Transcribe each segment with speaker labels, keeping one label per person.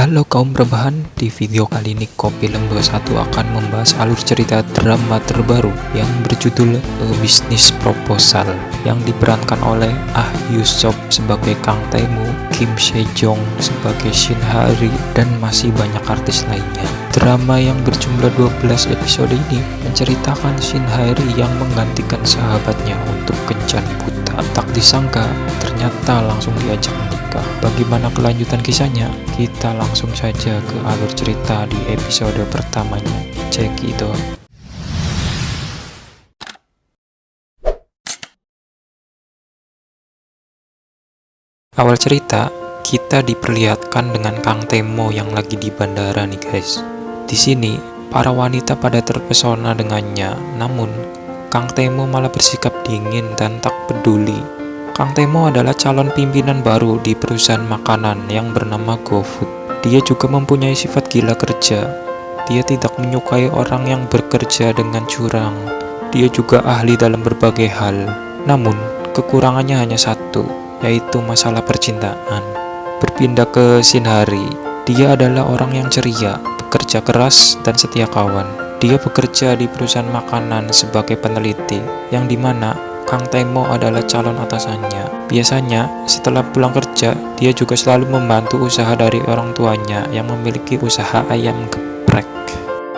Speaker 1: Halo kaum rebahan, di video kali ini Kopilem 21 akan membahas alur cerita drama terbaru yang berjudul Bisnis Proposal yang diperankan oleh Ah Yusof sebagai Kang Tae-moo, Kim Se-jong sebagai Shin Ha-ri, dan masih banyak artis lainnya. Drama yang berjumlah 12 episode ini menceritakan Shin Ha-ri yang menggantikan sahabatnya untuk kencan buta. Tak disangka, ternyata langsung diajak menikah. Bagaimana kelanjutan kisahnya? Kita langsung saja ke alur cerita di episode pertamanya. Check it out. Awal cerita, kita diperlihatkan dengan Kang Tae-moo yang lagi di bandara nih guys. Di sini, para wanita pada terpesona dengannya, namun Kang Tae-moo malah bersikap dingin dan tak peduli. Kang Tae-moo adalah calon pimpinan baru di perusahaan makanan yang bernama GoFood. Dia juga mempunyai sifat gila kerja. Dia tidak menyukai orang yang bekerja dengan curang. Dia juga ahli dalam berbagai hal. Namun, kekurangannya hanya satu, yaitu masalah percintaan. Berpindah ke Shin Ha-ri, dia adalah orang yang ceria, bekerja keras, dan setia kawan. Dia bekerja di perusahaan makanan sebagai peneliti, yang dimana Kang Tae-moo adalah calon atasannya. Biasanya, setelah pulang kerja, dia juga selalu membantu usaha dari orang tuanya yang memiliki usaha ayam geprek.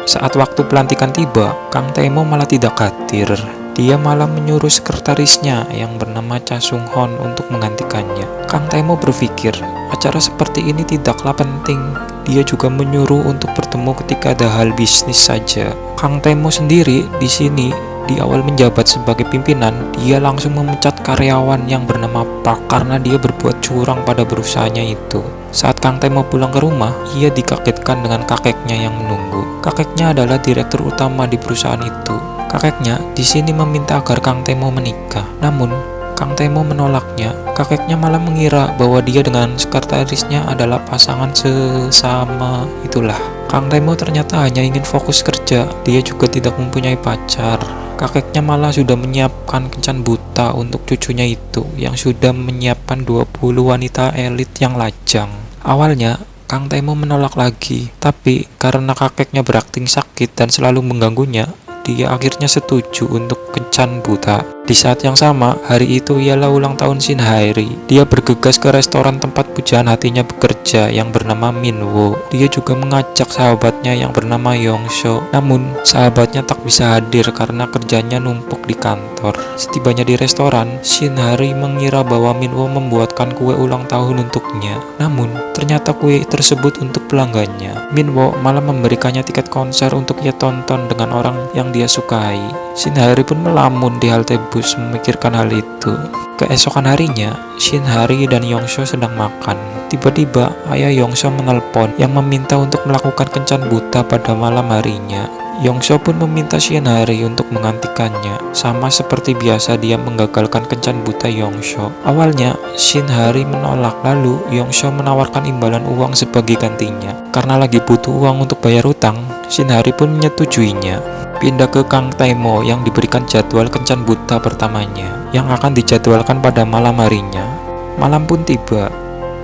Speaker 1: Saat waktu pelantikan tiba, Kang Tae-moo malah tidak hadir. Dia malah menyuruh sekretarisnya yang bernama Cha Sung-hon untuk menggantikannya. Kang Tae-moo berpikir, acara seperti ini tidaklah penting. Dia juga menyuruh untuk bertemu ketika ada hal bisnis saja. Kang Tae-moo sendiri di sini di awal menjabat sebagai pimpinan, dia langsung memecat karyawan yang bernama Park karena dia berbuat curang pada perusahaannya itu. Saat Kang Tae-moo pulang ke rumah, ia dikagetkan dengan kakeknya yang menunggu. Kakeknya adalah direktur utama di perusahaan itu. Kakeknya di sini meminta agar Kang Tae-moo menikah. Namun, Kang Tae-moo menolaknya. Kakeknya malah mengira bahwa dia dengan sekretarisnya adalah pasangan sesama itulah. Kang Tae-moo ternyata hanya ingin fokus kerja. Dia juga tidak mempunyai pacar. Kakeknya malah sudah menyiapkan kencan buta untuk cucunya itu, yang sudah menyiapkan 20 wanita elit yang lajang. Awalnya, Kang Tae-moo menolak lagi, tapi karena kakeknya berakting sakit dan selalu mengganggunya, dia akhirnya setuju untuk kencan buta. Di saat yang sama, hari itu ialah ulang tahun Shin Ha-ri. Dia bergegas ke restoran tempat pujaan hatinya bekerja yang bernama Min-woo. Dia juga mengajak sahabatnya yang bernama Yong-seo. Namun, sahabatnya tak bisa hadir karena kerjanya numpuk di kantor. Setibanya di restoran, Shin Ha-ri mengira bahwa Min-woo membuatkan kue ulang tahun untuknya. Namun, ternyata kue tersebut untuk pelanggannya. Min-woo malah memberikannya tiket konser untuk ia tonton dengan orang yang dia sukai. Shin Ha-ri pun melamun di halte bus memikirkan hal itu. Keesokan harinya, Shin Ha-ri dan Yong-seo sedang makan. Tiba-tiba, ayah Yong-seo menelpon yang meminta untuk melakukan kencan buta pada malam harinya. Yong-seo pun meminta Shin Ha-ri untuk menggantikannya. Sama seperti biasa, dia menggagalkan kencan buta Yong-seo. Awalnya, Shin Ha-ri menolak, lalu Yong-seo menawarkan imbalan uang sebagai gantinya. Karena lagi butuh uang untuk bayar utang, Shin Ha-ri pun menyetujuinya. Pindah ke Kang Tae-moo yang diberikan jadwal kencan buta pertamanya, yang akan dijadwalkan pada malam harinya. Malam pun tiba.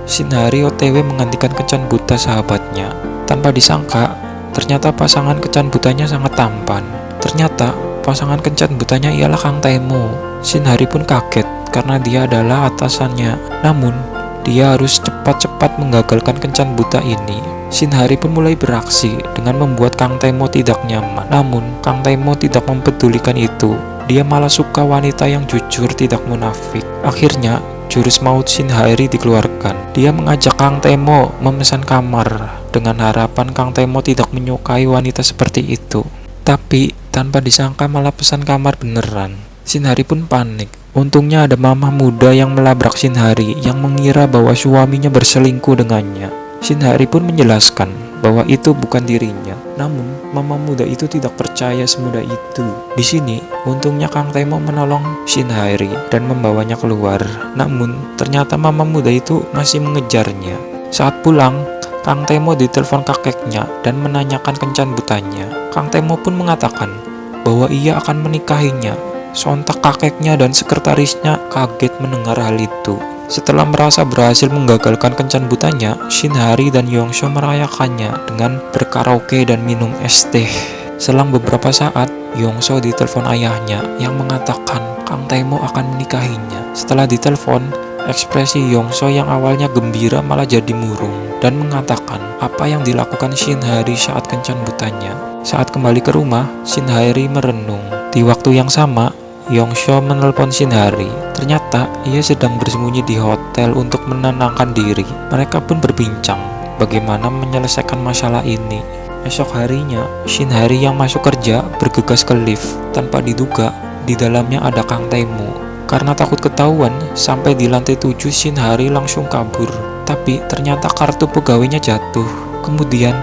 Speaker 1: Shin Ha-ri OTW menggantikan kencan buta sahabatnya. Tanpa disangka, ternyata pasangan kencan butanya sangat tampan. Ternyata pasangan kencan butanya ialah Kang Tae-moo. Shin Ha-ri pun kaget karena dia adalah atasannya. Namun, dia harus cepat-cepat menggagalkan kencan buta ini. Shin Ha-ri pun mulai beraksi dengan membuat Kang Tae-moo tidak nyaman. Namun, Kang Tae-moo tidak mempedulikan itu. Dia malah suka wanita yang jujur, tidak munafik. Akhirnya, jurus maut Shin Ha-ri dikeluarkan. Dia mengajak Kang Tae-moo memesan kamar dengan harapan Kang Tae-moo tidak menyukai wanita seperti itu. Tapi, tanpa disangka malah pesan kamar beneran. Shin Ha-ri pun panik. Untungnya ada mama muda yang melabrak Shin Ha-ri yang mengira bahwa suaminya berselingkuh dengannya. Shin Ha-ri pun menjelaskan bahwa itu bukan dirinya. Namun, mama muda itu tidak percaya semudah itu. Di sini, untungnya Kang Tae-moo menolong Shin Ha-ri dan membawanya keluar. Namun, ternyata mama muda itu masih mengejarnya. Saat pulang, Kang Tae-moo ditelepon kakeknya dan menanyakan kencan butanya. Kang Tae-moo pun mengatakan bahwa ia akan menikahinya. Sontak kakeknya dan sekretarisnya kaget mendengar hal itu. Setelah merasa berhasil menggagalkan kencan butanya, Shinhari dan Yongsoo merayakannya dengan berkaraoke dan minum es teh. Selang beberapa saat, Yongsoo ditelepon ayahnya yang mengatakan Kang Tae-mo akan menikahinya. Setelah ditelepon, ekspresi Yongsoo yang awalnya gembira malah jadi murung dan mengatakan apa yang dilakukan Shinhari saat kencan butanya. Saat kembali ke rumah, Shinhari merenung. Di waktu yang sama, Yongsoo menelpon Shinhari. Ternyata ia sedang bersembunyi di hotel untuk menenangkan diri. Mereka pun berbincang bagaimana menyelesaikan masalah ini. Esok harinya, Shinhari yang masuk kerja bergegas ke lift. Tanpa diduga, di dalamnya ada Kang Tae-mo. Karena takut ketahuan, sampai di lantai 7 Shinhari langsung kabur. Tapi ternyata kartu pegawainya jatuh. Kemudian,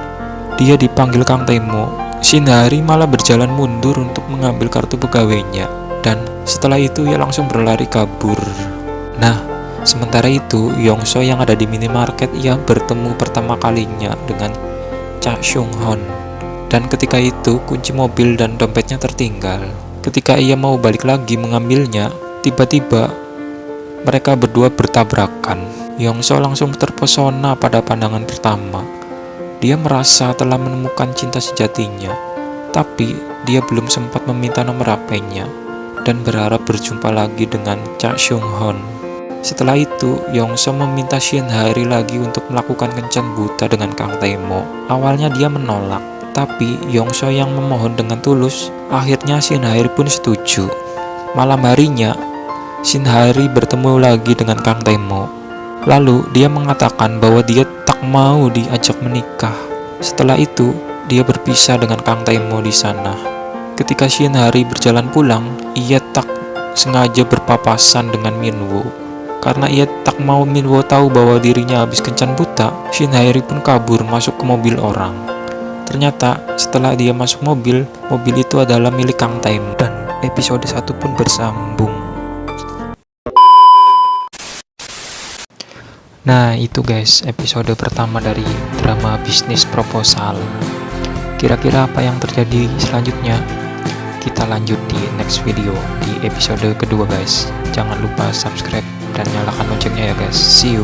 Speaker 1: dia dipanggil Kang Tae-mo. Shinhari malah berjalan mundur untuk mengambil kartu pegawainya. Dan setelah itu ia langsung berlari kabur. Nah, sementara itu Yongsoo yang ada di minimarket ia bertemu pertama kalinya dengan Cha Sung-hoon. Dan ketika itu kunci mobil dan dompetnya tertinggal. Ketika ia mau balik lagi mengambilnya, tiba-tiba mereka berdua bertabrakan. Yongsoo langsung terpesona pada pandangan pertama. Dia merasa telah menemukan cinta sejatinya, tapi dia belum sempat meminta nomor HP-nya dan berharap berjumpa lagi dengan Cha Sung-hoon. Setelah itu, Yongsoo meminta Shinhari lagi untuk melakukan kencan buta dengan Kang Tae-mo. Awalnya dia menolak, tapi Yongsoo yang memohon dengan tulus. Akhirnya Shinhari pun setuju. Malam harinya, Shinhari bertemu lagi dengan Kang Tae-mo. Lalu dia mengatakan bahwa dia tak mau diajak menikah. Setelah itu, dia berpisah dengan Kang Tae-mo di sana. Ketika Shinhari berjalan pulang, ia tak sengaja berpapasan dengan Minwoo. Karena ia tak mau Minwoo tahu bahwa dirinya habis kencan buta, Shinhari pun kabur masuk ke mobil orang. Ternyata setelah dia masuk mobil itu adalah milik Kang Tae-mo. Dan episode 1 pun bersambung. Nah itu guys, episode pertama dari drama bisnis proposal. Kira-kira apa yang terjadi selanjutnya? Kita lanjut di next video, di episode kedua guys. Jangan lupa subscribe dan nyalakan loncengnya ya guys. See you.